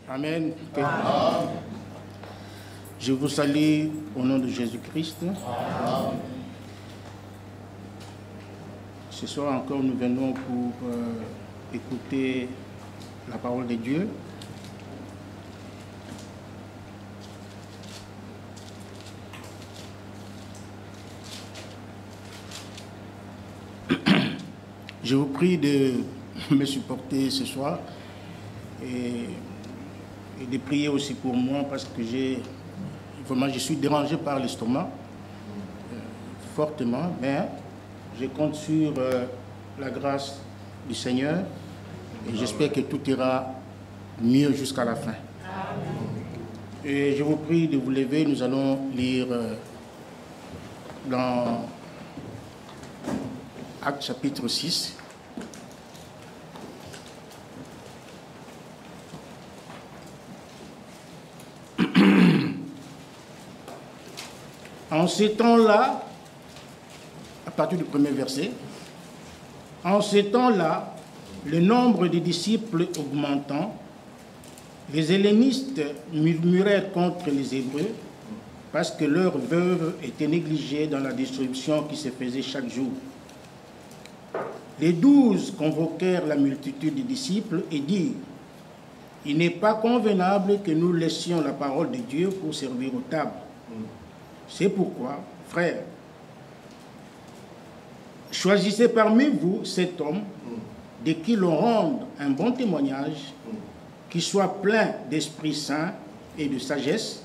Amen. Okay. Je vous salue au nom de Jésus-Christ. Ce soir encore, nous venons pour écouter la parole de Dieu. Je vous prie de me supporter ce soir et de prier aussi pour moi parce que je suis dérangé par l'estomac fortement, mais je compte sur la grâce du Seigneur et j'espère que tout ira mieux jusqu'à la fin. Et je vous prie de vous lever, nous allons lire dans Actes chapitre 6. En ces temps-là, à partir du premier verset, en ces temps-là, le nombre des disciples augmentant, les hellénistes murmurèrent contre les Hébreux parce que leurs veuves étaient négligées dans la distribution qui se faisait chaque jour. Les 12 convoquèrent la multitude des disciples et dirent: il n'est pas convenable que nous laissions la parole de Dieu pour servir aux tables. C'est pourquoi, frères, choisissez parmi vous cet homme de qui l'on rende un bon témoignage, qui soit plein d'Esprit Saint et de sagesse,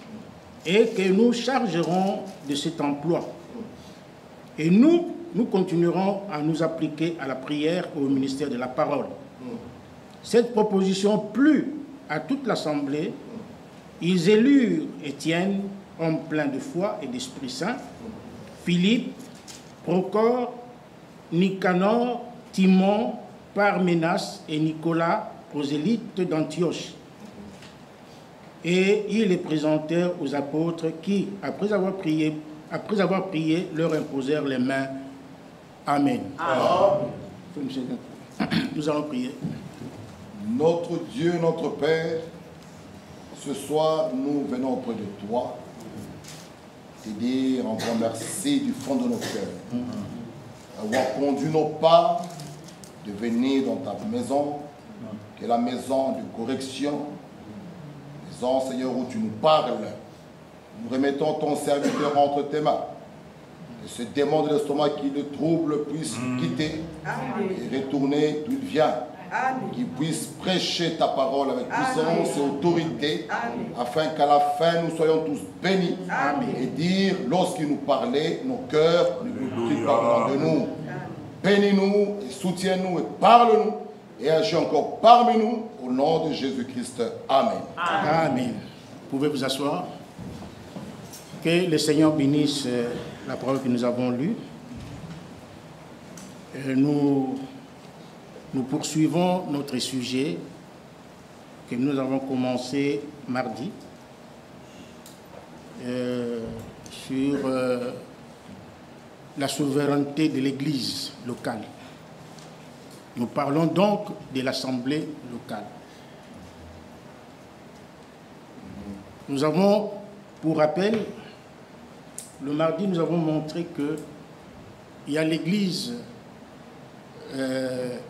et que nous chargerons de cet emploi. Et nous continuerons à nous appliquer à la prière et au ministère de la parole. Cette proposition plut à toute l'assemblée. Ils élurent Étienne, homme plein de foi et d'Esprit Saint, Philippe, Procor, Nicanor, Timon, Parménas et Nicolas, prosélytes d'Antioche. Et ils les présentèrent aux apôtres qui, après avoir prié, leur imposèrent les mains. Amen. Amen. Nous allons prier. Notre Dieu, notre Père, ce soir, nous venons auprès de toi te dire encore merci du fond de nos cœurs, avoir conduit nos pas de venir dans ta maison, qui est la maison de correction, maison, Seigneur, où tu nous parles. Nous remettons ton serviteur entre tes mains. Que ce démon de l'estomac qui le trouble puisse quitter et retourner d'où il vient. Qu'il puisse prêcher ta parole avec puissance et autorité, afin qu'à la fin nous soyons tous bénis. Et dire, lorsqu'il nous parlait, nos cœurs ne doutent pas de nous. Bénis-nous et soutiens-nous et parle-nous et agis encore parmi nous au nom de Jésus-Christ. Amen. Amen. Vous pouvez vous asseoir. Que le Seigneur bénisse la parole que nous avons lue. Nous poursuivons notre sujet que nous avons commencé mardi sur la souveraineté de l'Église locale. Nous parlons donc de l'Assemblée locale. Nous avons, pour rappel, le mardi, nous avons montré qu'il y a l'Église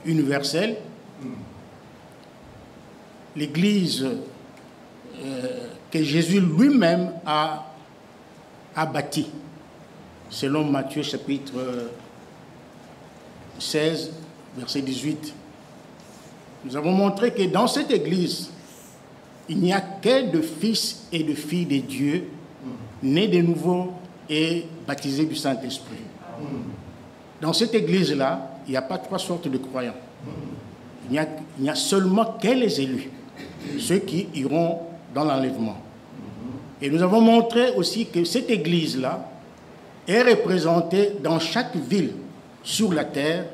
universelle, l'Église que Jésus lui-même a bâtie, selon Matthieu chapitre 16, verset 18. Nous avons montré que dans cette Église, il n'y a que de fils et de filles de Dieu, nés de nouveau et baptisés du Saint-Esprit. Dans cette Église-là, il n'y a pas trois sortes de croyants. Il n'y a seulement que les élus, ceux qui iront dans l'enlèvement. Et nous avons montré aussi que cette Église-là est représentée dans chaque ville sur la terre,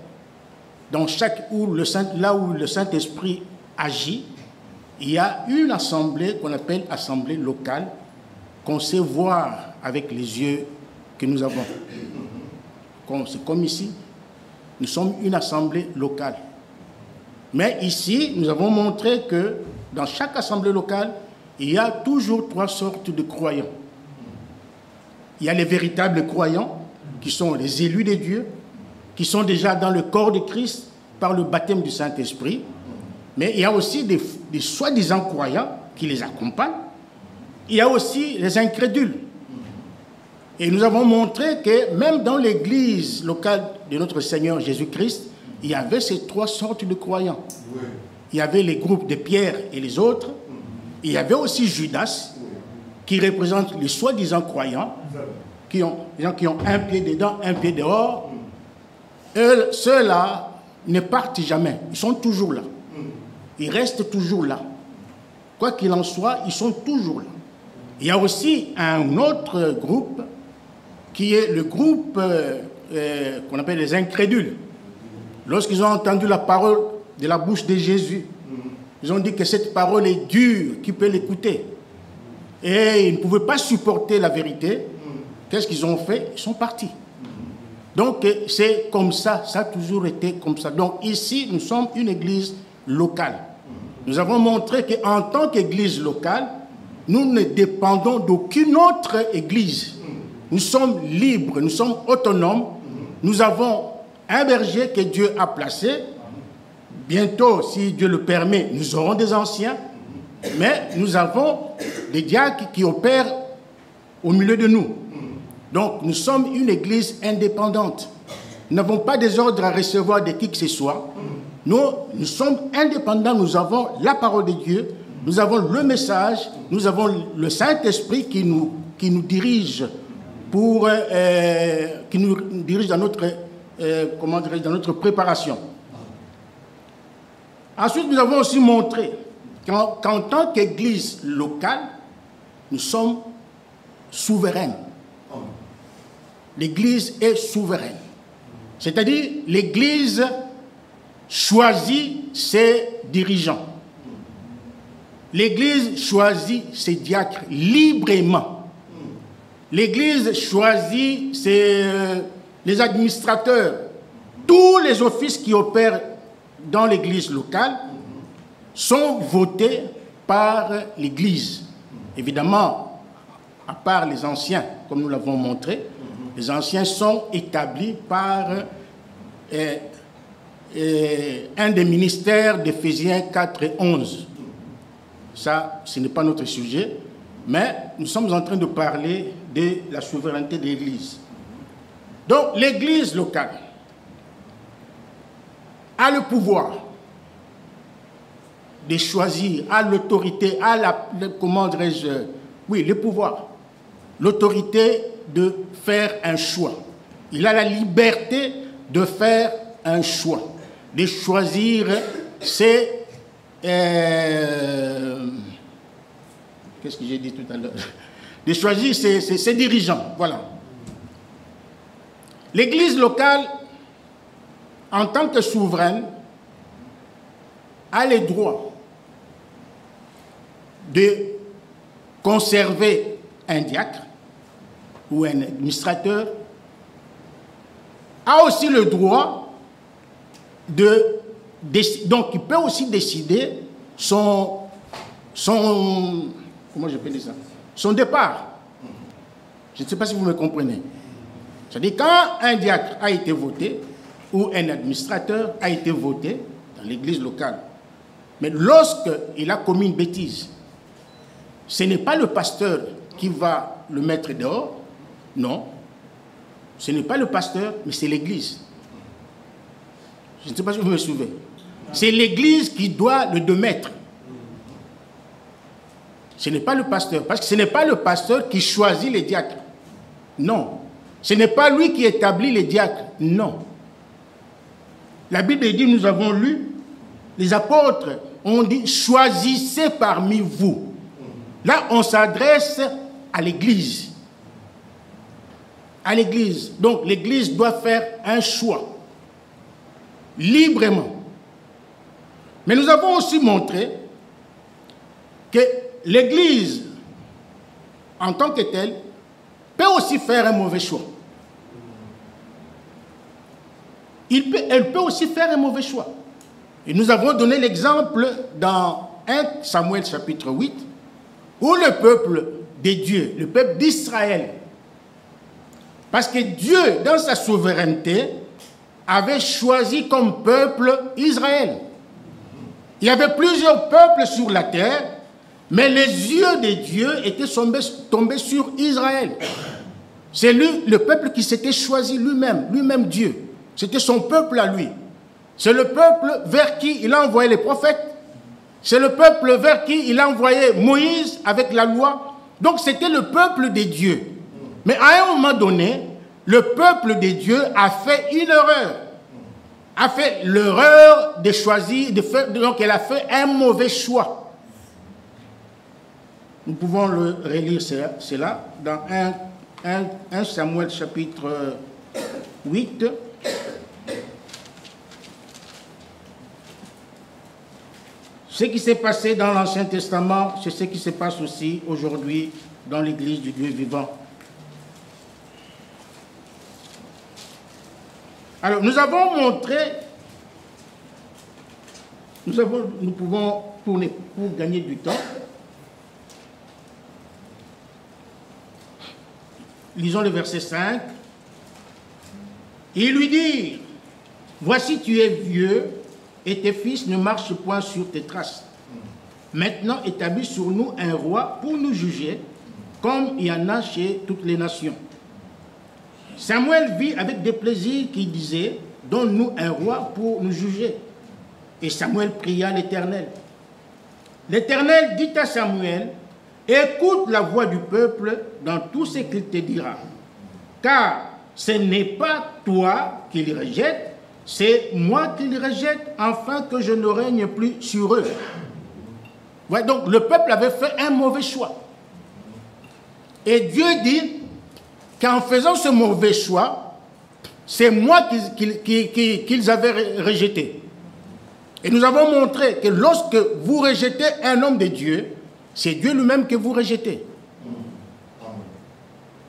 là où le Saint-Esprit agit. Il y a une assemblée qu'on appelle assemblée locale, qu'on sait voir avec les yeux que nous avons. C'est comme ici. Nous sommes une assemblée locale. Mais ici, nous avons montré que dans chaque assemblée locale, il y a toujours 3 sortes de croyants. Il y a les véritables croyants, qui sont les élus de Dieu, qui sont déjà dans le corps de Christ par le baptême du Saint-Esprit. Mais il y a aussi des soi-disant croyants qui les accompagnent. Il y a aussi les incrédules. Et nous avons montré que même dans l'église locale de notre Seigneur Jésus-Christ, il y avait ces 3 sortes de croyants. Il y avait les groupes de Pierre et les autres. Il y avait aussi Judas, qui représente les soi-disant croyants, les gens qui ont un pied dedans, un pied dehors. Ceux-là ne partent jamais. Ils sont toujours là. Ils restent toujours là. Quoi qu'il en soit, ils sont toujours là. Il y a aussi un autre groupe qui est le groupe qu'on appelle les incrédules. Lorsqu'ils ont entendu la parole de la bouche de Jésus, ils ont dit que cette parole est dure, qui peut l'écouter. Et ils ne pouvaient pas supporter la vérité. Qu'est-ce qu'ils ont fait? Ils sont partis. Donc c'est comme ça, ça a toujours été comme ça. Donc ici, nous sommes une église locale. Nous avons montré qu'en tant qu'église locale, nous ne dépendons d'aucune autre église. Nous sommes libres, nous sommes autonomes. Nous avons un berger que Dieu a placé. Bientôt, si Dieu le permet, nous aurons des anciens. Mais nous avons des diacres qui opèrent au milieu de nous. Donc, nous sommes une église indépendante. Nous n'avons pas des ordres à recevoir de qui que ce soit. Nous sommes indépendants, nous avons la parole de Dieu, nous avons le message, nous avons le Saint-Esprit qui nous dirige qui nous dirige dans notre, dans notre préparation. Ensuite, nous avons aussi montré qu'en tant qu'église locale, nous sommes souverains. L'église est souveraine. C'est-à-dire, l'église choisit ses dirigeants. L'église choisit ses diacres librement. L'église choisit les administrateurs. Tous les offices qui opèrent dans l'église locale sont votés par l'église. Évidemment, à part les anciens, comme nous l'avons montré, les anciens sont établis par un des ministères d'Éphésiens 4 et 11. Ça, ce n'est pas notre sujet, mais nous sommes en train de parler de la souveraineté de l'Église. Donc, l'Église locale a le pouvoir de choisir, a l'autorité, a le pouvoir, l'autorité de faire un choix. Il a la liberté de faire un choix, de choisir ses... qu'est-ce que j'ai dit tout à l'heure? De choisir ses dirigeants, voilà. L'Église locale, en tant que souveraine, a le droit de conserver un diacre ou un administrateur, a aussi le droit donc il peut aussi décider comment je peux dire ça, son départ. Je ne sais pas si vous me comprenez. C'est-à-dire quand un diacre a été voté ou un administrateur a été voté dans l'église locale, mais lorsqu'il a commis une bêtise, ce n'est pas le pasteur qui va le mettre dehors, non. Ce n'est pas le pasteur, mais c'est l'église. Je ne sais pas si vous me suivez. C'est l'église qui doit le démettre. Ce n'est pas le pasteur, parce que ce n'est pas le pasteur qui choisit les diacres. Non. Ce n'est pas lui qui établit les diacres. Non. La Bible dit, nous avons lu, les apôtres ont dit, choisissez parmi vous. Là, on s'adresse à l'église. À l'église. Donc, l'église doit faire un choix. Librement. Mais nous avons aussi montré que l'église, en tant que telle, peut aussi faire un mauvais choix. Elle peut aussi faire un mauvais choix. Et nous avons donné l'exemple dans 1 Samuel chapitre 8, où le peuple de Dieu, le peuple d'Israël, parce que Dieu, dans sa souveraineté, avait choisi comme peuple Israël. Il y avait plusieurs peuples sur la terre, mais les yeux de Dieu étaient tombés sur Israël. C'est lui, le peuple qui s'était choisi lui-même Dieu. C'était son peuple à lui. C'est le peuple vers qui il a envoyé les prophètes. C'est le peuple vers qui il a envoyé Moïse avec la loi. Donc c'était le peuple de Dieu. Mais à un moment donné, le peuple de Dieu a fait une erreur. A fait l'erreur de choisir, donc elle a fait un mauvais choix. Nous pouvons le relire cela dans 1 Samuel chapitre 8. Ce qui s'est passé dans l'Ancien Testament, c'est ce qui se passe aussi aujourd'hui dans l'Église du Dieu vivant. Alors, nous avons montré, nous pouvons, pour gagner du temps, lisons le verset 5. Il lui dit, voici tu es vieux et tes fils ne marchent point sur tes traces. Maintenant établis sur nous un roi pour nous juger, comme il y en a chez toutes les nations. Samuel vit avec des plaisirs qui disaient, donne-nous un roi pour nous juger. Et Samuel pria l'Éternel. L'Éternel dit à Samuel, écoute la voix du peuple dans tout ce qu'il te dira. Car ce n'est pas toi qu'il rejette, c'est moi qu'il rejette, afin que je ne règne plus sur eux. Ouais, donc le peuple avait fait un mauvais choix. Et Dieu dit qu'en faisant ce mauvais choix, c'est moi qu'ils avaient rejeté. Et nous avons montré que lorsque vous rejetez un homme de Dieu, c'est Dieu lui-même que vous rejetez.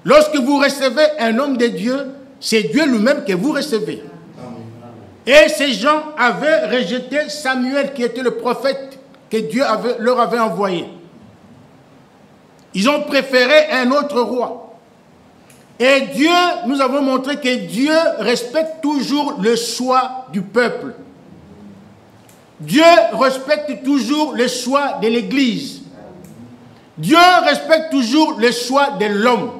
Lorsque vous recevez un homme de Dieu, c'est Dieu lui-même que vous recevez. Et ces gens avaient rejeté Samuel, qui était le prophète que Dieu leur avait envoyé. Ils ont préféré un autre roi. Et Dieu, nous avons montré que Dieu respecte toujours le choix du peuple. Dieu respecte toujours le choix de l'Église. Dieu respecte toujours le choix de l'homme.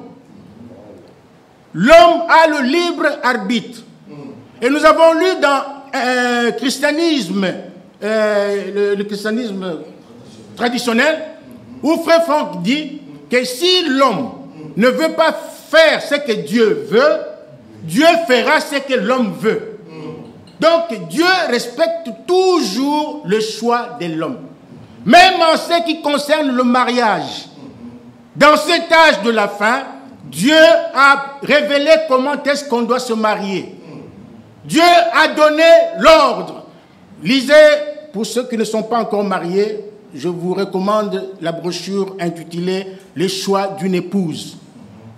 L'homme a le libre arbitre. Et nous avons lu dans le christianisme traditionnel, où Frère Franck dit que si l'homme ne veut pas faire ce que Dieu veut, Dieu fera ce que l'homme veut. Donc Dieu respecte toujours le choix de l'homme. Même en ce qui concerne le mariage. Dans cet âge de la fin, Dieu a révélé comment est-ce qu'on doit se marier. Dieu a donné l'ordre. Lisez, pour ceux qui ne sont pas encore mariés, je vous recommande la brochure intitulée « Le choix d'une épouse ».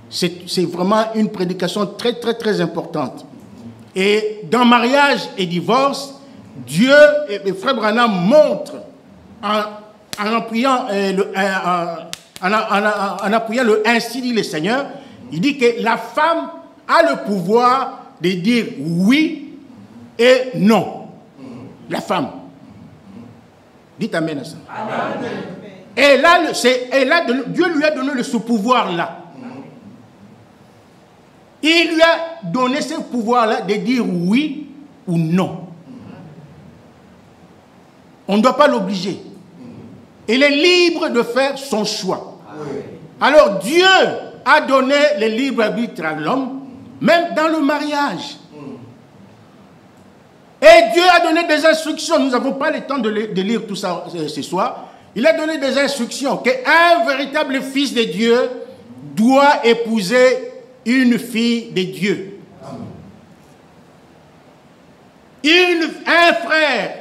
C'est vraiment une prédication très, très, très importante. Et dans mariage et divorce, Dieu, et Frère Branham montre, en appuyant le ainsi dit le Seigneur, il dit que la femme a le pouvoir de dire oui et non. La femme. Dites amen à ça. Amen. Et là, Dieu lui a donné ce pouvoir-là. Il lui a donné ce pouvoir-là de dire oui ou non. On ne doit pas l'obliger. Il est libre de faire son choix. Alors Dieu a donné le libre arbitre à l'homme, même dans le mariage. Et Dieu a donné des instructions. Nous n'avons pas le temps de lire tout ça ce soir. Il a donné des instructions qu'un véritable fils de Dieu doit épouser une fille de Dieu. Un frère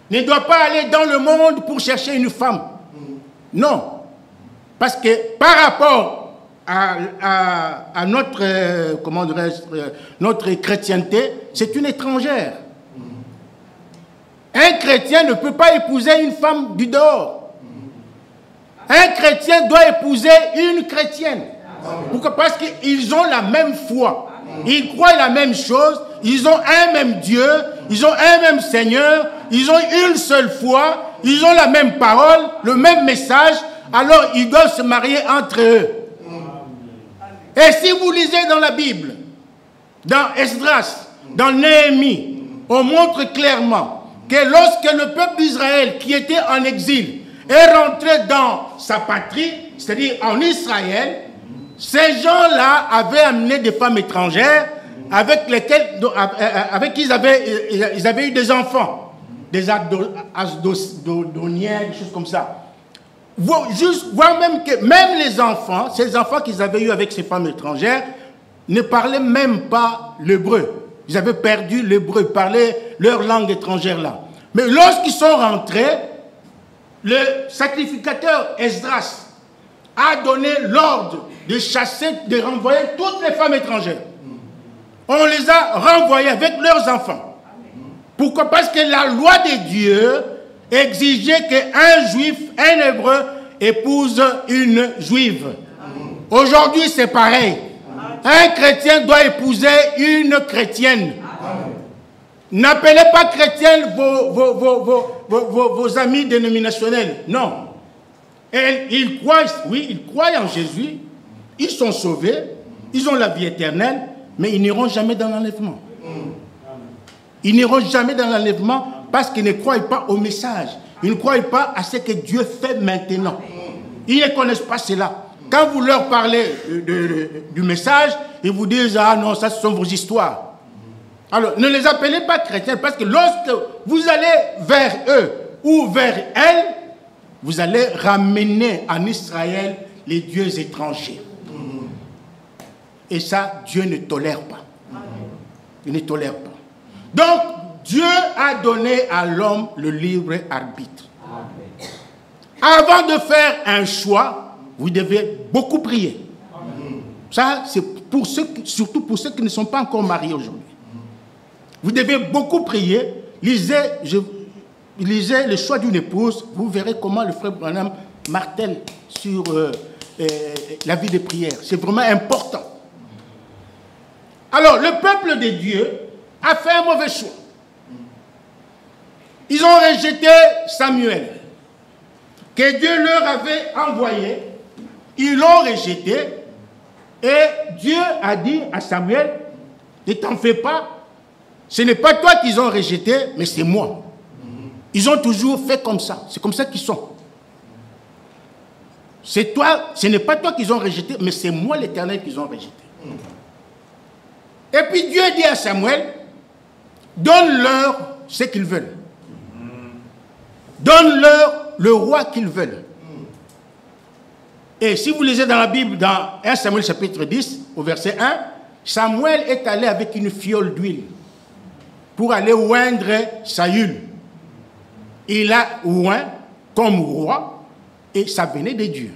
ne doit pas aller dans le monde pour chercher une femme. Non. Parce que par rapport à notre, comment dirais-je, notre chrétienté, c'est une étrangère. Un chrétien ne peut pas épouser une femme du dehors. Un chrétien doit épouser une chrétienne. Pourquoi? Parce qu'ils ont la même foi. Ils croient la même chose. Ils ont un même Dieu. Ils ont un même Seigneur. Ils ont une seule foi. Ils ont la même parole, le même message. Alors ils doivent se marier entre eux. Et si vous lisez dans la Bible, dans Esdras, dans Néhémie, on montre clairement que lorsque le peuple d'Israël qui était en exil est rentré dans sa patrie, c'est-à-dire en Israël, ces gens-là avaient amené des femmes étrangères avec qui ils avaient eu des enfants, des asdoniens, des choses comme ça. Juste voir même que même les enfants, ces enfants qu'ils avaient eu avec ces femmes étrangères, ne parlaient même pas l'hébreu. Ils avaient perdu l'hébreu, ils parlaient leur langue étrangère là. Mais lorsqu'ils sont rentrés, le sacrificateur Esdras a donné l'ordre de chasser, de renvoyer toutes les femmes étrangères. On les a renvoyées avec leurs enfants. Pourquoi? Parce que la loi de Dieu exigeait qu'un juif, un hébreu, épouse une juive. Aujourd'hui, c'est pareil. Un chrétien doit épouser une chrétienne. N'appelez pas chrétienne vos amis dénominationnels. Non. Et ils croient, oui, ils croient en Jésus. Ils sont sauvés. Ils ont la vie éternelle. Mais ils n'iront jamais dans l'enlèvement. Ils n'iront jamais dans l'enlèvement parce qu'ils ne croient pas au message. Ils ne croient pas à ce que Dieu fait maintenant. Ils ne connaissent pas cela. Quand vous leur parlez du message, ils vous disent « Ah non, ça ce sont vos histoires ». Alors, ne les appelez pas chrétiens parce que lorsque vous allez vers eux ou vers elles, vous allez ramener en Israël les dieux étrangers. Et ça, Dieu ne tolère pas. Il ne tolère pas. Donc, Dieu a donné à l'homme le libre arbitre. Avant de faire un choix, vous devez beaucoup prier. Ça, c'est pour ceux, surtout pour ceux qui ne sont pas encore mariés aujourd'hui. Vous devez beaucoup prier. Lisez le choix d'une épouse. Vous verrez comment le frère Branham martèle sur la vie de prière. C'est vraiment important. Alors, le peuple de Dieu a fait un mauvais choix. Ils ont rejeté Samuel, que Dieu leur avait envoyé. Ils l'ont rejeté. Et Dieu a dit à Samuel, ne t'en fais pas. Ce n'est pas toi qu'ils ont rejeté, mais c'est moi. Ils ont toujours fait comme ça. C'est comme ça qu'ils sont. C'est toi, ce n'est pas toi qu'ils ont rejeté, mais c'est moi l'Éternel qu'ils ont rejeté. Et puis Dieu dit à Samuel, donne-leur ce qu'ils veulent. Donne-leur le roi qu'ils veulent. Et si vous lisez dans la Bible, dans 1 Samuel chapitre 10, au verset 1, Samuel est allé avec une fiole d'huile pour aller oindre Saül. Il a oint comme roi et ça venait de Dieu.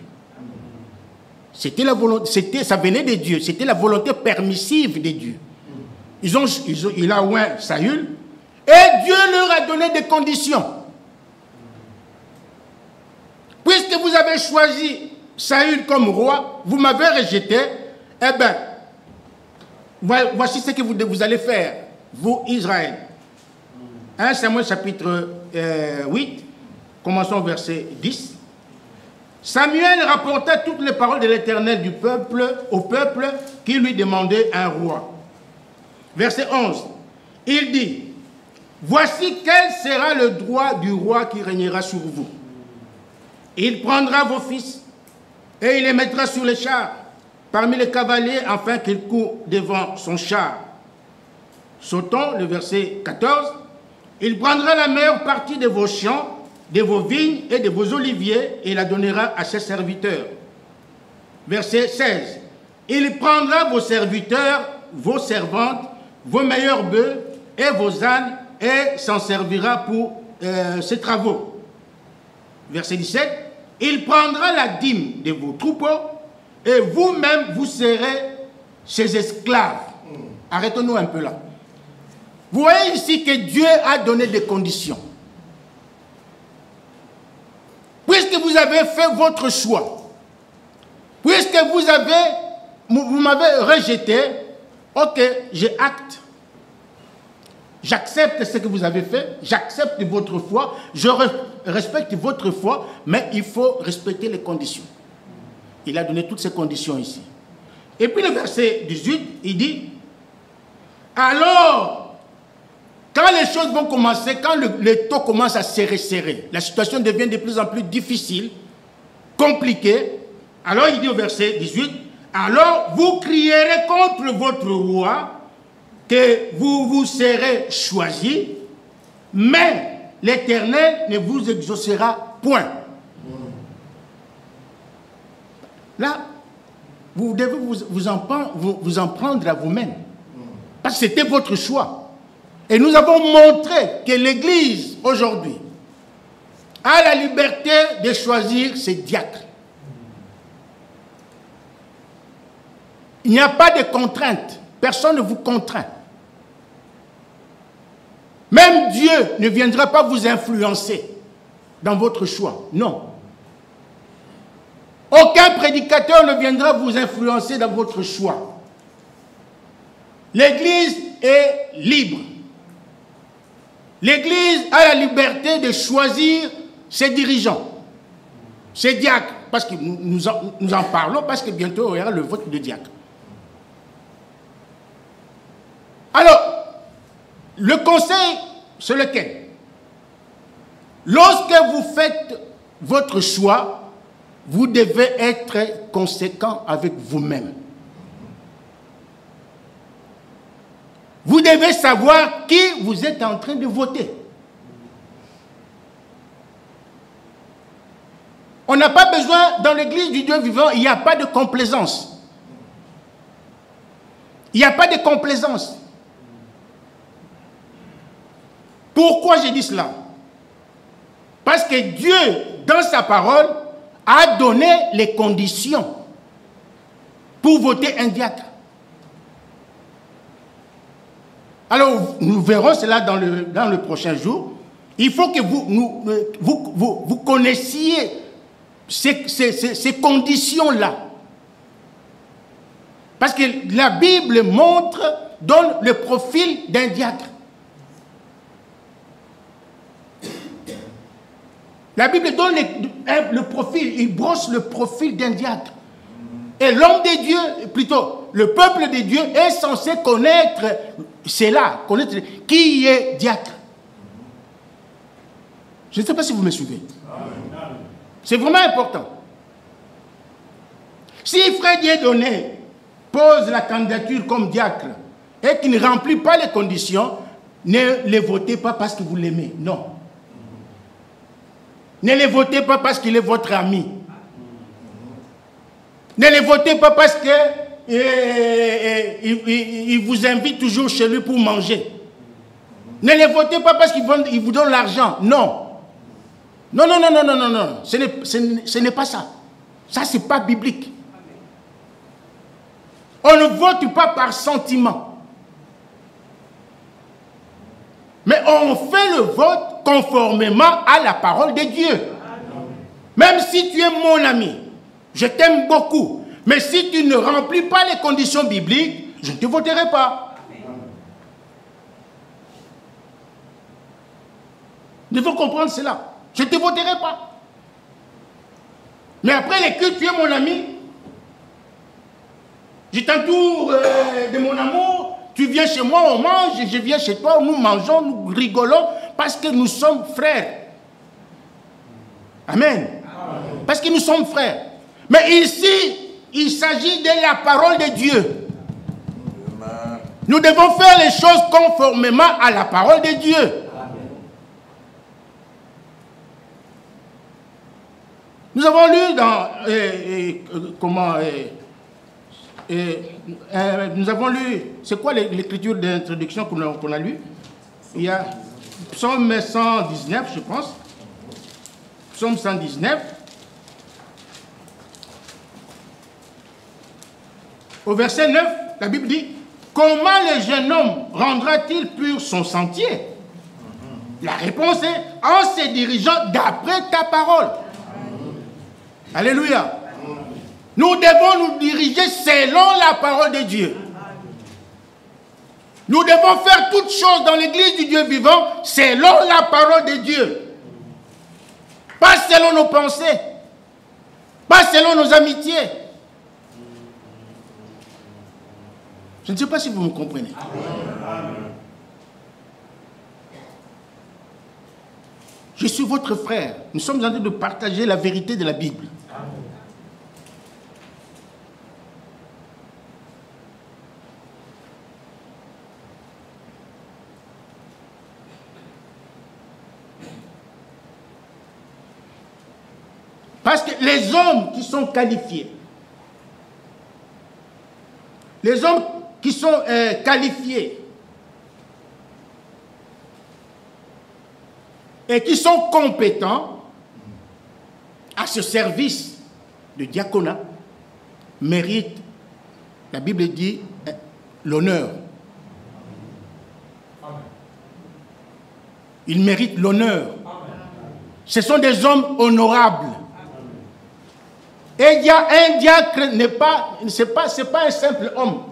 C'était la volonté, ça venait de Dieu. C'était la volonté permissive de Dieu. Il a oint Saül et Dieu leur a donné des conditions. Puisque vous avez choisi Saül comme roi, vous m'avez rejeté, eh bien, voici ce que vous allez faire, vous, Israël. 1 Samuel chapitre 8, commençons au verset 10. Samuel rapporta toutes les paroles de l'Éternel au peuple qui lui demandait un roi. Verset 11, il dit, voici quel sera le droit du roi qui régnera sur vous. Il prendra vos fils et il les mettra sur les chars, parmi les cavaliers, afin qu'ils courent devant son char. Sautons le verset 14. Il prendra la meilleure partie de vos champs, de vos vignes et de vos oliviers, et la donnera à ses serviteurs. Verset 16. Il prendra vos serviteurs, vos servantes, vos meilleurs bœufs et vos ânes, et s'en servira pour ses travaux. Verset 17. Il prendra la dîme de vos troupeaux, et vous-même, vous serez ses esclaves. Arrêtons-nous un peu là. Vous voyez ici que Dieu a donné des conditions. puisque vous avez fait votre choix, puisque vous m'avez rejeté, ok, j'ai acte. J'accepte ce que vous avez fait, j'accepte votre foi, je respecte votre foi, mais il faut respecter les conditions. Il a donné toutes ces conditions ici. Et puis le verset 18, il dit, alors, quand les choses vont commencer, quand le taux commence à se resserrer, la situation devient de plus en plus difficile, compliquée, alors il dit au verset 18, alors vous crierez contre votre roi, que vous vous serez choisi, mais l'Éternel ne vous exaucera point. Là, vous devez vous en prendre à vous-même. Parce que c'était votre choix. Et nous avons montré que l'Église, aujourd'hui, a la liberté de choisir ses diacres. Il n'y a pas de contrainte. Personne ne vous contraint. Même Dieu ne viendra pas vous influencer dans votre choix. Non. Aucun prédicateur ne viendra vous influencer dans votre choix. L'Église est libre. L'Église a la liberté de choisir ses dirigeants, ses diacres. Parce que nous en parlons, parce que bientôt il y aura le vote de diacre. Alors, le conseil, c'est lequel? Lorsque vous faites votre choix, vous devez être conséquent avec vous-même. Vous devez savoir qui vous êtes en train de voter. On n'a pas besoin, dans l'Église du Dieu vivant, il n'y a pas de complaisance. Il n'y a pas de complaisance. Pourquoi j'ai dit cela? Parce que Dieu, dans sa parole, a donné les conditions pour voter un diacre. Alors, nous verrons cela dans le prochain jour. Il faut que vous connaissiez ces conditions-là. Parce que la Bible donne le profil d'un diacre. La Bible donne le profil, il brosse le profil d'un diacre. Et l'homme de Dieu, plutôt, le peuple de Dieu est censé connaître cela, connaître qui est diacre. Je ne sais pas si vous me suivez. C'est vraiment important. Si Frère Dieudonné pose la candidature comme diacre et qu'il ne remplit pas les conditions, ne les votez pas parce que vous l'aimez. Non. Ne les votez pas parce qu'il est votre ami. Ne les votez pas parce que il vous invite toujours chez lui pour manger. Ne les votez pas parce qu'il vous donne l'argent. Non. Non, non, non, non, non, non, non. Ce n'est pas ça. Ça, ce n'est pas biblique. On ne vote pas par sentiment. Mais on fait le vote conformément à la parole de Dieu. Même si tu es mon ami, je t'aime beaucoup, mais si tu ne remplis pas les conditions bibliques, je ne te voterai pas. Il faut comprendre cela. Je ne te voterai pas. Mais après les cultes, tu es mon ami. Je t'entoure de mon amour. Tu viens chez moi, on mange, je viens chez toi, nous mangeons, nous rigolons, parce que nous sommes frères. Amen. Amen. Parce que nous sommes frères. Mais ici, il s'agit de la parole de Dieu. Amen. Nous devons faire les choses conformément à la parole de Dieu. Amen. Nous avons lu dans... nous avons lu, c'est quoi l'écriture d'introduction qu'on a lu? Il y a Psaume 119, je pense. Psaume 119. Au verset 9, la Bible dit, comment le jeune homme rendra-t-il pur son sentier? La réponse est, en se dirigeant d'après ta parole. Alléluia. Nous devons nous diriger selon la parole de Dieu. Nous devons faire toutes choses dans l'église du Dieu vivant selon la parole de Dieu. Pas selon nos pensées. Pas selon nos amitiés. Je ne sais pas si vous me comprenez. Je suis votre frère. Nous sommes en train de partager la vérité de la Bible. Parce que les hommes qui sont qualifiés, les hommes qui sont qualifiés et qui sont compétents à ce service de diaconat méritent, la Bible dit, l'honneur. Ils méritent l'honneur. Ce sont des hommes honorables. Et un diacre c'est pas un simple homme.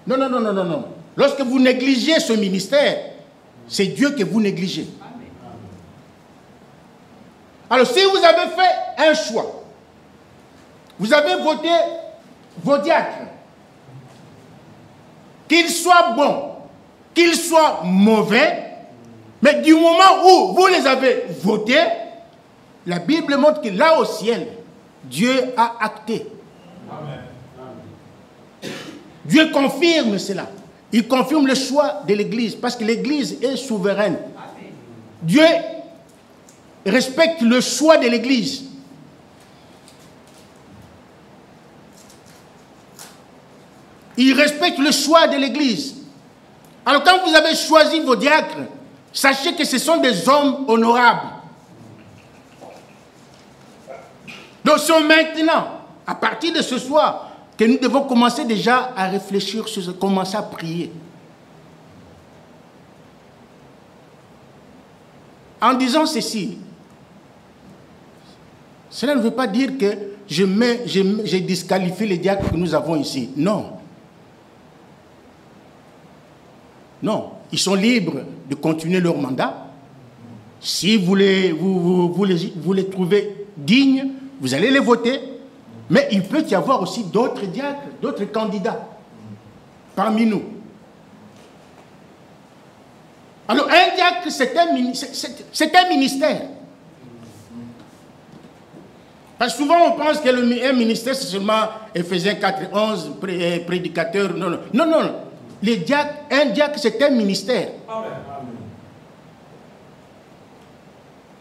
Non, non, non, non, non, non. Lorsque vous négligez ce ministère, c'est Dieu que vous négligez. Alors, si vous avez fait un choix, vous avez voté vos diacres, qu'ils soient bons, qu'ils soient mauvais, mais du moment où vous les avez votés, la Bible montre que là au ciel, Dieu a acté. Amen. Dieu confirme cela. Il confirme le choix de l'Église parce que l'Église est souveraine. Amen. Dieu respecte le choix de l'Église. Il respecte le choix de l'Église. Alors quand vous avez choisi vos diacres, sachez que ce sont des hommes honorables. Donc c'est maintenant, à partir de ce soir, que nous devons commencer déjà à réfléchir sur ce, commencer à prier. En disant ceci, cela ne veut pas dire que j'ai disqualifié les diacres que nous avons ici. Non. Non. Ils sont libres de continuer leur mandat. Si vous les trouvez dignes, vous allez les voter. Mais il peut y avoir aussi d'autres diacres, d'autres candidats parmi nous. Alors, un diacre, c'est un ministère. Parce que souvent, on pense qu'un ministère, c'est seulement Éphésiens 4:11, prédicateur. Non, non, non, non. Un diacre, c'est un ministère.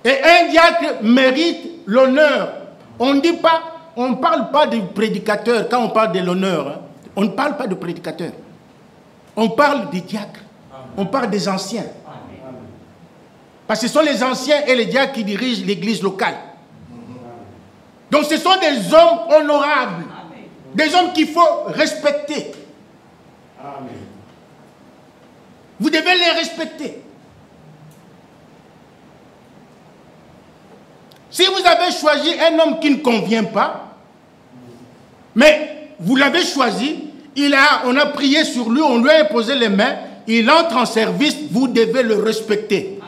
Et un diacre mérite l'honneur. On ne parle pas de prédicateur quand on parle de l'honneur. Hein. On ne parle pas de prédicateur. On parle des diacres. On parle des anciens. Parce que ce sont les anciens et les diacres qui dirigent l'église locale. Donc ce sont des hommes honorables. Des hommes qu'il faut respecter. Vous devez les respecter. Si vous avez choisi un homme qui ne convient pas, mais vous l'avez choisi, on a prié sur lui, on lui a imposé les mains, il entre en service, vous devez le respecter.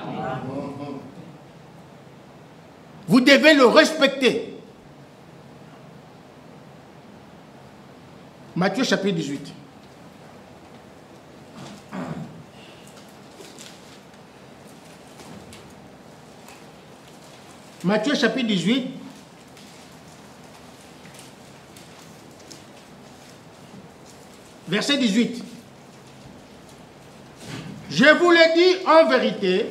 Vous devez le respecter. Matthieu chapitre 18. Matthieu chapitre 18. Verset 18. Je vous le dis en vérité,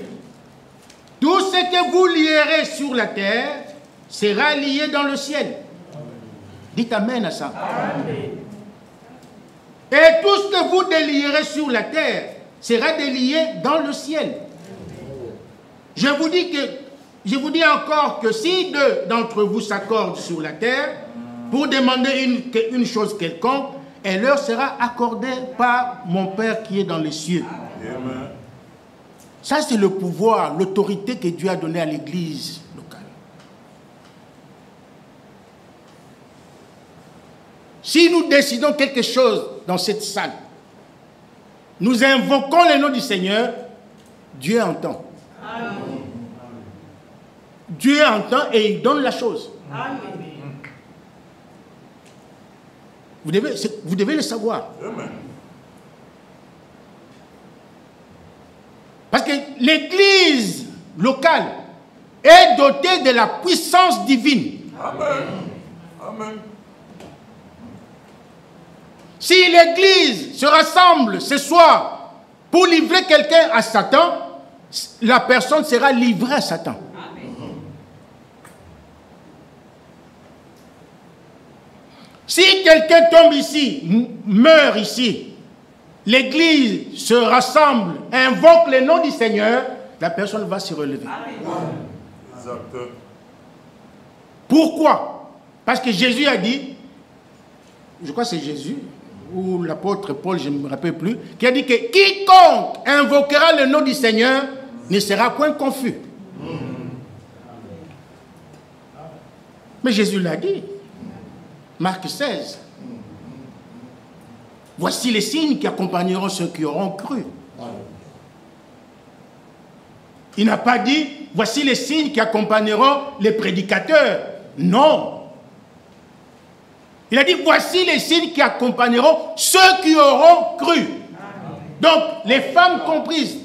tout ce que vous lierez sur la terre sera lié dans le ciel. Dites amen à ça. Amen. Et tout ce que vous délierez sur la terre sera délié dans le ciel. Je vous dis encore que si deux d'entre vous s'accordent sur la terre pour demander une chose quelconque, elle leur sera accordée par mon Père qui est dans les cieux. Amen. Ça, c'est le pouvoir, l'autorité que Dieu a donnée à l'église locale. si nous décidons quelque chose dans cette salle, nous invoquons le nom du Seigneur, Dieu entend. Amen. Dieu entend et il donne la chose. Amen. Vous devez le savoir. Amen. Parce que l'église locale est dotée de la puissance divine. Amen. Amen. Si l'église se rassemble ce soir pour livrer quelqu'un à Satan, la personne sera livrée à Satan. Amen. Si quelqu'un tombe ici, meurt ici, l'église se rassemble, invoque le nom du Seigneur, la personne va se relever. Amen. Pourquoi? Parce que Jésus a dit, je crois que c'est Jésus, ou l'apôtre Paul, je ne me rappelle plus, qui a dit que quiconque invoquera le nom du Seigneur ne sera point confus. Mais Jésus l'a dit. Marc 16. Voici les signes qui accompagneront ceux qui auront cru. Il n'a pas dit, voici les signes qui accompagneront les prédicateurs. Non. Il a dit, voici les signes qui accompagneront ceux qui auront cru. Donc, les femmes comprises.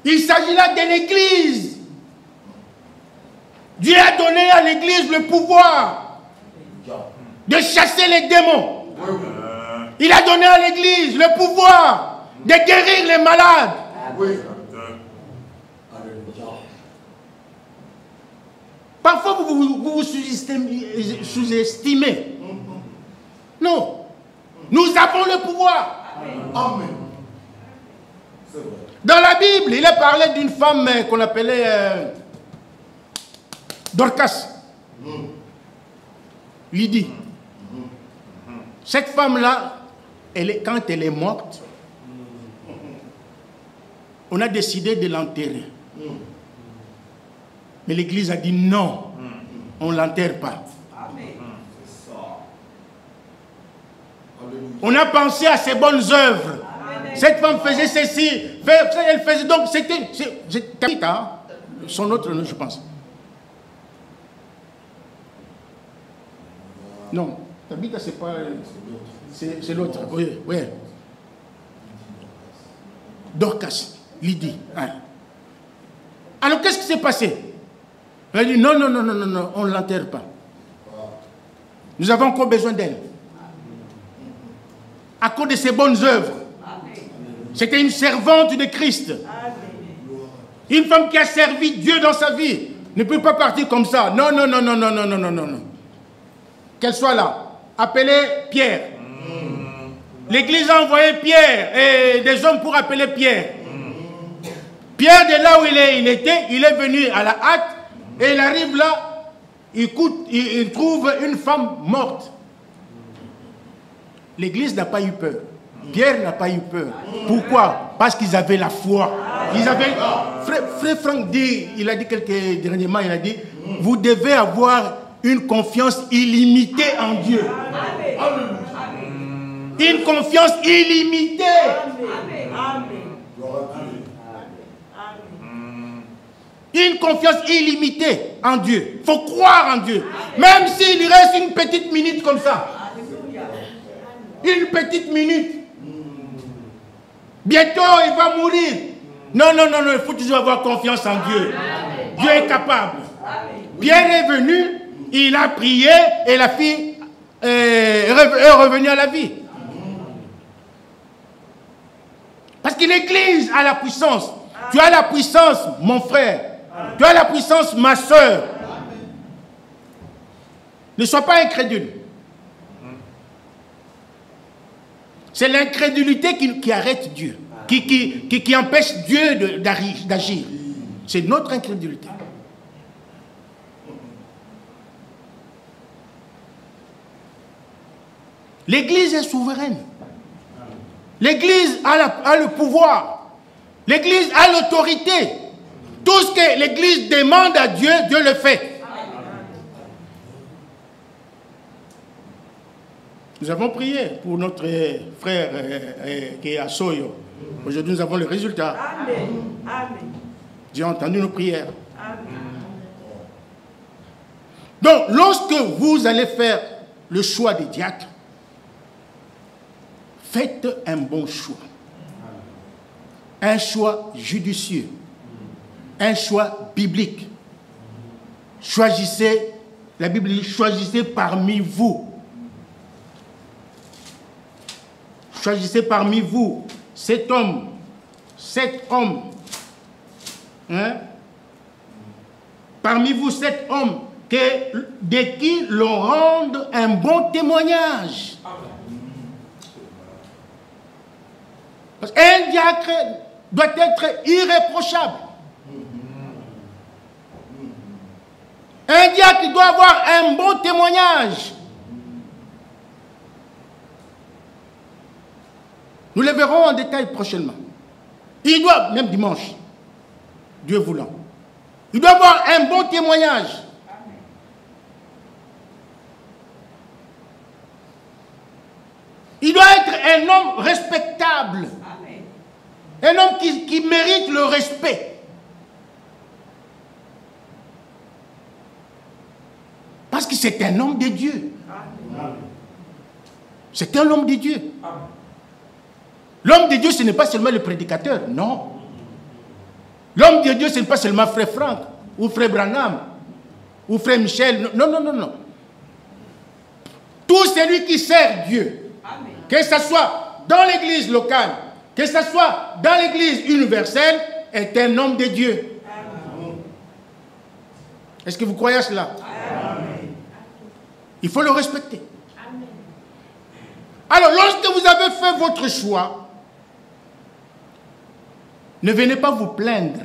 Il s'agit là de l'Église. Dieu a donné à l'Église le pouvoir de chasser les démons. Il a donné à l'Église le pouvoir de guérir les malades. Parfois, vous sous-estimez. Non. Nous avons le pouvoir. Amen. Dans la Bible, il est parlé d'une femme qu'on appelait Dorcas. Lydie. Cette femme-là, quand elle est morte, on a décidé de l'enterrer. Mais l'Église a dit non, on ne l'enterre pas. On a pensé à ses bonnes œuvres. Cette femme faisait ceci, elle faisait donc, c'était Tabitha, son autre nom, je pense. Non, Tabitha, c'est pas, c'est l'autre. Oui, oui. Dorcas, Lydie. Hein. Alors, qu'est-ce qui s'est passé? Elle a dit non, non, non, non, non, non, on ne l'enterre pas. Nous avons encore besoin d'elle. À cause de ses bonnes œuvres. C'était une servante de Christ. Une femme qui a servi Dieu dans sa vie ne peut pas partir comme ça. Non, non, non, non, non, non, non, non, non, non. Qu'elle soit là. Appelez Pierre. L'Église a envoyé Pierre et des hommes pour appeler Pierre. Pierre, de là où il était, il est venu à la hâte et il arrive là, il trouve une femme morte. L'Église n'a pas eu peur. Pierre n'a pas eu peur. Pourquoi? Parce qu'ils avaient la foi. Ils avaient... Frère Franck dit, il a dit quelques dernièrement, il a dit, vous devez avoir une confiance illimitée en Dieu. Une confiance illimitée. Une confiance illimitée en Dieu. Il faut croire en Dieu. Même s'il reste une petite minute comme ça. Une petite minute. Bientôt, il va mourir. Non, non, non, non, il faut toujours avoir confiance en Dieu. Dieu est capable. Pierre est venu, il a prié et la fille est revenue à la vie. Parce que l'Église a la puissance. Tu as la puissance, mon frère. Tu as la puissance, ma soeur. Ne sois pas incrédule. C'est l'incrédulité qui arrête Dieu, qui empêche Dieu d'agir. C'est notre incrédulité. L'Église est souveraine. L'Église a le pouvoir. L'Église a l'autorité. Tout ce que l'Église demande à Dieu, Dieu le fait. Nous avons prié pour notre frère qui est à Soyo. Aujourd'hui, nous avons le résultat. Amen. Amen. Dieu a entendu nos prières. Amen. Donc, lorsque vous allez faire le choix des diacres, faites un bon choix. Un choix judicieux. Un choix biblique. Choisissez, la Bible dit, choisissez parmi vous. Choisissez parmi vous cet homme, hein? Parmi vous cet homme de qui l'on rende un bon témoignage. Parce qu'un diacre doit être irréprochable. Un diacre doit avoir un bon témoignage. Nous le verrons en détail prochainement. Il doit, même dimanche, Dieu voulant, il doit avoir un bon témoignage. Il doit être un homme respectable. Un homme qui mérite le respect. Parce que c'est un homme de Dieu. C'est un homme de Dieu. L'homme de Dieu, ce n'est pas seulement le prédicateur, non. L'homme de Dieu, ce n'est pas seulement frère Franck, ou frère Branham, ou frère Michel. Non, non, non, non. Tout celui qui sert Dieu, que ce soit dans l'église locale, que ce soit dans l'église universelle, est un homme de Dieu. Est-ce que vous croyez à cela? Il faut le respecter. Alors, lorsque vous avez fait votre choix, ne venez pas vous plaindre.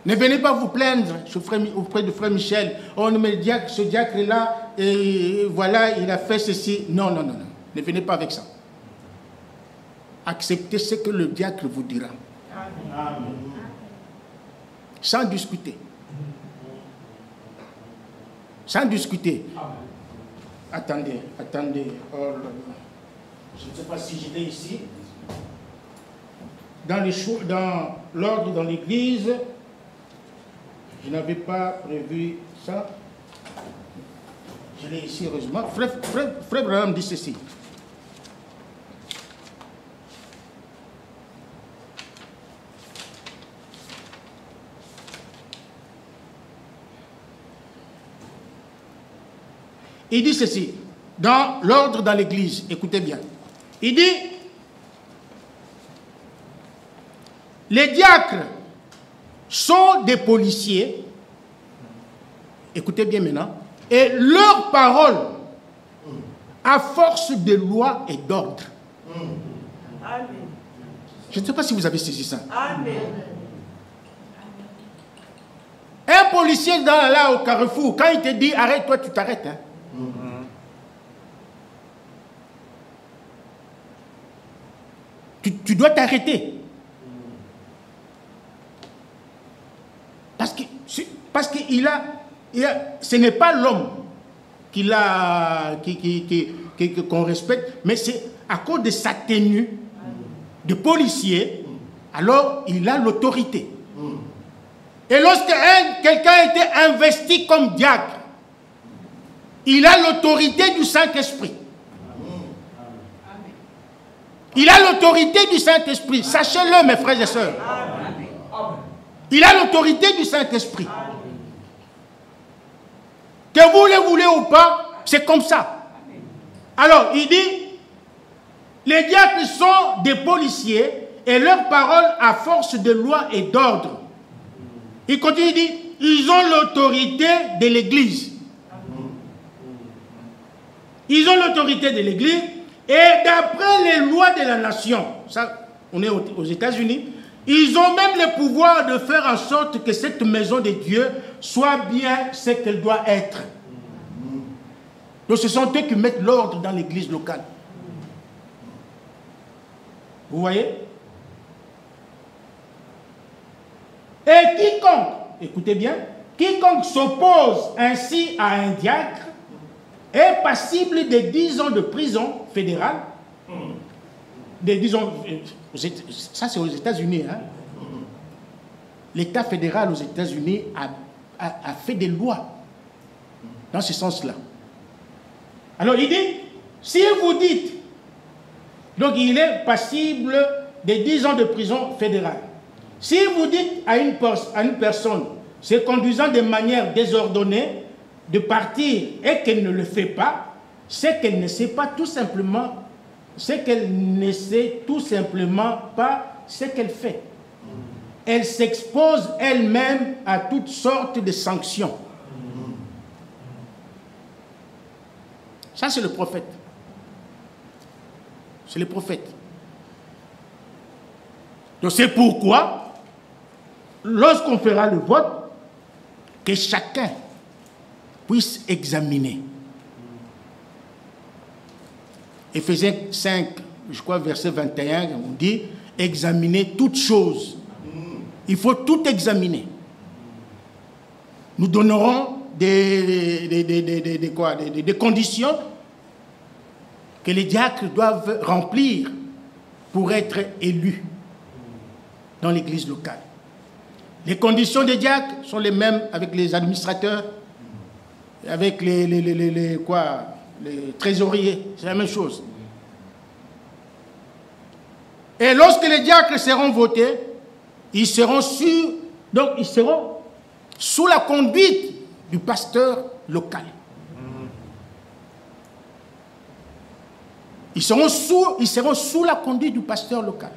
Ne venez pas vous plaindre auprès de frère Michel. Oh, mais ce diacre-là, et voilà, il a fait ceci. Non, non, non, non. Ne venez pas avec ça. Acceptez ce que le diacre vous dira. Amen. Sans discuter. Sans discuter. Attendez, attendez. Oh là là. Je ne sais pas si je l'ai ici. Dans l'ordre dans l'église, je n'avais pas prévu ça. Je l'ai ici, heureusement. Frère Branham dit ceci. Il dit ceci, dans l'ordre dans l'église, écoutez bien. Il dit, les diacres sont des policiers, écoutez bien maintenant, et leur parole, à force de loi et d'ordre. Amen. Je ne sais pas si vous avez saisi ça. Amen. Un policier là au carrefour, quand il te dit arrête-toi, tu t'arrêtes. Hein? Tu dois t'arrêter. Parce que ce n'est pas l'homme qu'on respecte, mais c'est à cause de sa tenue de policier, alors il a l'autorité. Et lorsque quelqu'un a été investi comme diacre, il a l'autorité du Saint-Esprit. Il a l'autorité du Saint-Esprit. Sachez-le, mes frères et sœurs. Il a l'autorité du Saint-Esprit. Que vous le voulez ou pas, c'est comme ça. Alors, il dit, les diacres sont des policiers et leurs paroles à force de loi et d'ordre. Il continue, il dit, ils ont l'autorité de l'Église. Ils ont l'autorité de l'Église et d'après les lois de la nation, ça, on est aux États-Unis, ils ont même le pouvoir de faire en sorte que cette maison de Dieu soit bien ce qu'elle doit être. Donc ce sont eux qui mettent l'ordre dans l'église locale. Vous voyez? Et quiconque, écoutez bien, quiconque s'oppose ainsi à un diacre est passible de 10 ans de prison fédérale. De 10 ans, ça c'est aux États-Unis. Hein. L'État fédéral aux États-Unis a fait des lois dans ce sens-là. Alors il dit, si vous dites, donc il est passible de 10 ans de prison fédérale. Si vous dites à une personne, se conduisant de manière désordonnée, de partir et qu'elle ne le fait pas, c'est qu'elle ne sait pas tout simplement, c'est qu'elle ne sait tout simplement pas ce qu'elle fait. Elle s'expose elle-même à toutes sortes de sanctions. Ça, c'est le prophète. C'est le prophète. Donc, c'est pourquoi, lorsqu'on fera le vote, que chacun puisse examiner. Éphésiens 5, je crois, verset 21, on dit, examiner toutes choses. Il faut tout examiner. Nous donnerons des conditions que les diacres doivent remplir pour être élus dans l'église locale. Les conditions des diacres sont les mêmes avec les administrateurs, avec les trésoriers, c'est la même chose. Et lorsque les diacres seront votés, ils seront sous la conduite du pasteur local. Ils seront sous la conduite du pasteur local.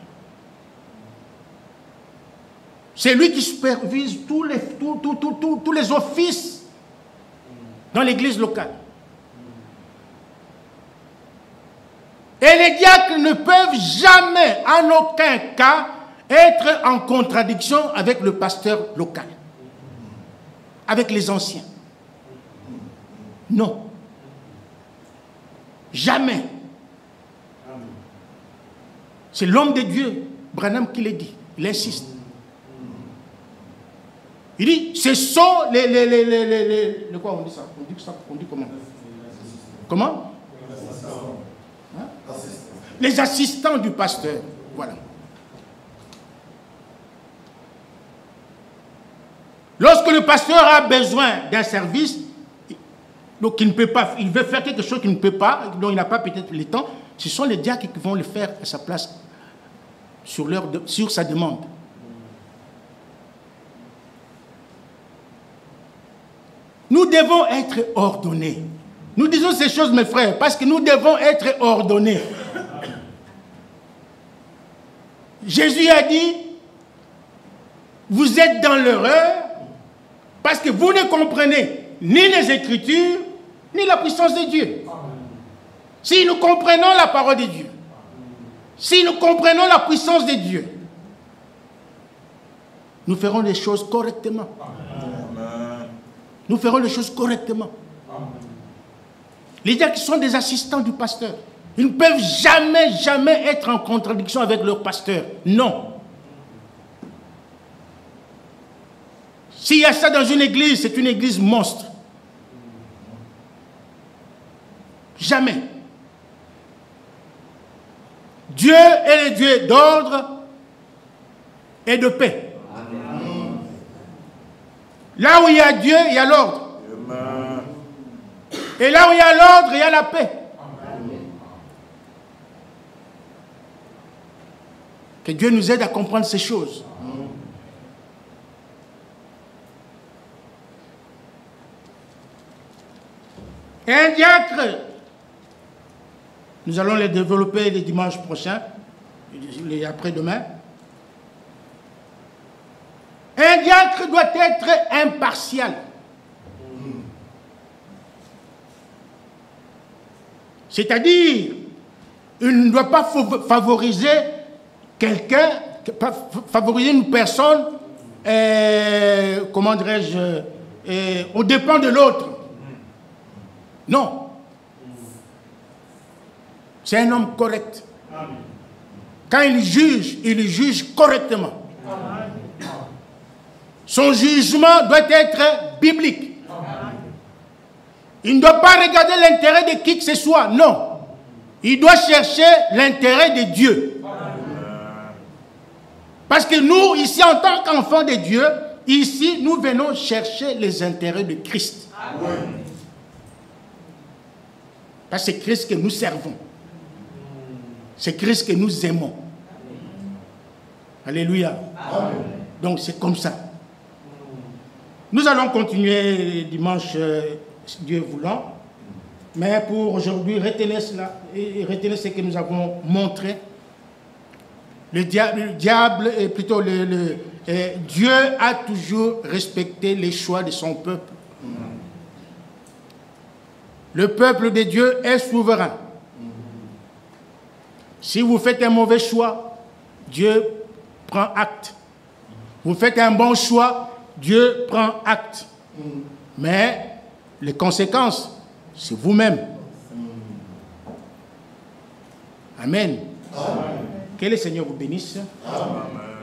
C'est lui qui supervise tous les offices dans l'église locale. Et les diacres ne peuvent jamais, en aucun cas, être en contradiction avec le pasteur local, avec les anciens. Non. Jamais. C'est l'homme de Dieu, Branham, qui l'a dit. Il insiste. Il dit, ce sont les quoi on dit ça? On dit comment? Comment? Hein? Les assistants du pasteur. Voilà. Lorsque le pasteur a besoin d'un service, donc il ne peut pas, il veut faire quelque chose qu'il ne peut pas, dont il n'a pas peut-être le temps, ce sont les diacres qui vont le faire à sa place, sur sa demande. Nous devons être ordonnés. Nous disons ces choses, mes frères, parce que nous devons être ordonnés. Jésus a dit, vous êtes dans l'erreur parce que vous ne comprenez ni les Écritures, ni la puissance de Dieu. Si nous comprenons la parole de Dieu, si nous comprenons la puissance de Dieu, nous ferons les choses correctement. Nous ferons les choses correctement. Les diacres sont des assistants du pasteur. Ils ne peuvent jamais être en contradiction avec leur pasteur. Non. S'il y a ça dans une église, c'est une église monstre. Jamais. Dieu est le Dieu d'ordre et de paix. Amen. Là où il y a Dieu, il y a l'ordre. Et là où il y a l'ordre, il y a la paix. Amen. Que Dieu nous aide à comprendre ces choses. Et un diacre, nous allons les développer les dimanches prochains, et après-demain. Un diacre doit être impartial. C'est-à-dire, il ne doit pas favoriser quelqu'un, favoriser une personne, comment dirais-je, aux dépens de l'autre. Non. C'est un homme correct. Quand il juge correctement. Son jugement doit être biblique. Il ne doit pas regarder l'intérêt de qui que ce soit, non. Il doit chercher l'intérêt de Dieu. Parce que nous, ici, en tant qu'enfants de Dieu, ici, nous venons chercher les intérêts de Christ. Parce que c'est Christ que nous servons. C'est Christ que nous aimons. Alléluia. Amen. Donc c'est comme ça. Nous allons continuer dimanche, Dieu voulant. Mais pour aujourd'hui, retenez cela et retenez ce que nous avons montré. Le diable, et plutôt Dieu a toujours respecté les choix de son peuple. Le peuple de Dieu est souverain. Si vous faites un mauvais choix, Dieu prend acte. Vous faites un bon choix, Dieu prend acte. Mais les conséquences, c'est vous-même. Amen. Amen. Que le Seigneur vous bénisse. Amen.